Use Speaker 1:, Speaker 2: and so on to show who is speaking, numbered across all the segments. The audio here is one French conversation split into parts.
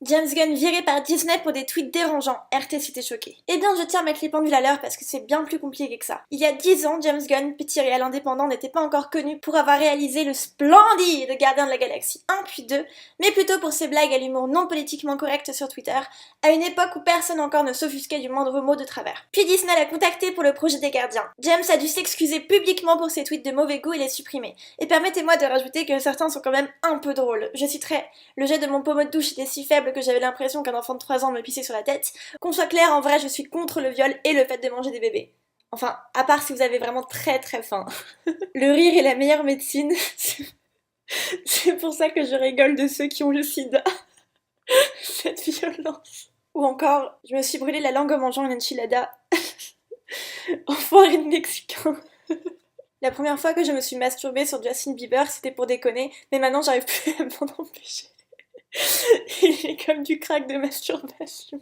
Speaker 1: James Gunn viré par Disney pour des tweets dérangeants. RT s'était choqué. Eh bien, je tiens à mettre les pendules à l'heure parce que c'est bien plus compliqué que ça. Il y a 10 ans, James Gunn, petit réal indépendant, n'était pas encore connu pour avoir réalisé le splendide Gardien de la Galaxie 1 puis 2, mais plutôt pour ses blagues à l'humour non politiquement correct sur Twitter, à une époque où personne encore ne s'offusquait du moindre mot de travers. Puis Disney l'a contacté pour le projet des Gardiens. James a dû s'excuser publiquement pour ses tweets de mauvais goût et les supprimer. Et permettez-moi de rajouter que certains sont quand même un peu drôles. Je citerai: le jet de mon pommeau de douche était si faible que j'avais l'impression qu'un enfant de 3 ans me pissait sur la tête. Qu'on soit clair, en vrai, je suis contre le viol et le fait de manger des bébés. Enfin, à part si vous avez vraiment très très faim. Le rire est la meilleure médecine. C'est pour ça que je rigole de ceux qui ont le sida. Cette violence. Ou encore, je me suis brûlé la langue en mangeant une enchilada. Enfoiré de mexicain. La première fois que je me suis masturbée sur Justin Bieber, c'était pour déconner, mais maintenant j'arrive plus à m'en empêcher. Il est comme du crack de masturbation.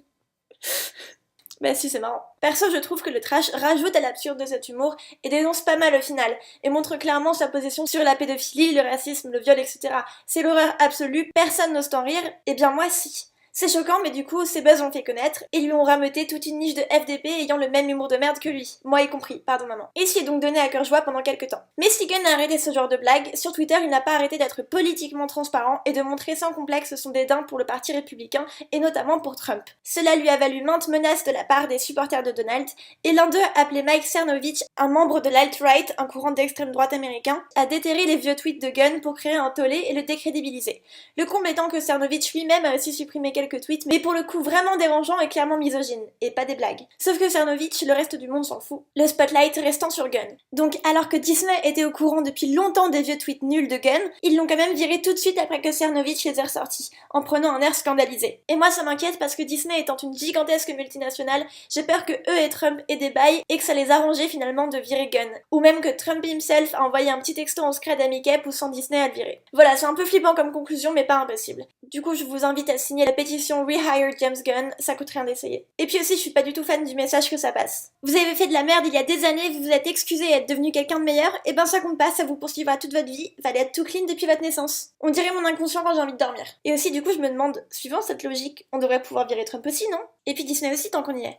Speaker 1: Bah si, c'est marrant. Perso, je trouve que le trash rajoute à l'absurde de cet humour et dénonce pas mal au final, et montre clairement sa position sur la pédophilie, le racisme, le viol, etc. C'est l'horreur absolue, personne n'ose en rire, et bien moi si. C'est choquant, mais du coup, ses buzz ont fait connaître, et lui ont rameuté toute une niche de FDP ayant le même humour de merde que lui. Moi y compris, pardon maman. Et s'y est donc donné à cœur joie pendant quelques temps. Mais si Gunn a arrêté ce genre de blagues, sur Twitter il n'a pas arrêté d'être politiquement transparent et de montrer sans complexe son dédain pour le parti républicain, et notamment pour Trump. Cela lui a valu maintes menaces de la part des supporters de Donald, et l'un d'eux, appelé Mike Cernovich, un membre de l'alt-right, un courant d'extrême droite américain, a déterré les vieux tweets de Gunn pour créer un tollé et le décrédibiliser. Le comble étant que Cernovich lui-même a aussi supprimé quelques tweets, mais pour le coup vraiment dérangeants et clairement misogynes, et pas des blagues. Sauf que Cernovich, le reste du monde s'en fout, le spotlight restant sur Gunn. Donc alors que Disney était au courant depuis longtemps des vieux tweets nuls de Gunn, ils l'ont quand même viré tout de suite après que Cernovich les ait ressortis, en prenant un air scandalisé. Et moi ça m'inquiète parce que Disney étant une gigantesque multinationale, j'ai peur que eux et Trump aient des bails et que ça les arrangeait finalement de virer Gunn. Ou même que Trump himself a envoyé un petit texto en scred à Mickey poussant Disney à le virer. Voilà, c'est un peu flippant comme conclusion mais pas impossible. Du coup je vous invite à signer la pétition Rehire James Gunn, ça coûte rien d'essayer. Et puis aussi je suis pas du tout fan du message que ça passe. Vous avez fait de la merde il y a des années, vous vous êtes excusé et êtes devenu quelqu'un de meilleur, et ben ça compte pas, ça vous poursuivra toute votre vie, fallait être tout clean depuis votre naissance. On dirait mon inconscient quand j'ai envie de dormir. Et aussi du coup je me demande, suivant cette logique, on devrait pouvoir virer Trump aussi, non? Et puis Disney aussi tant qu'on y est.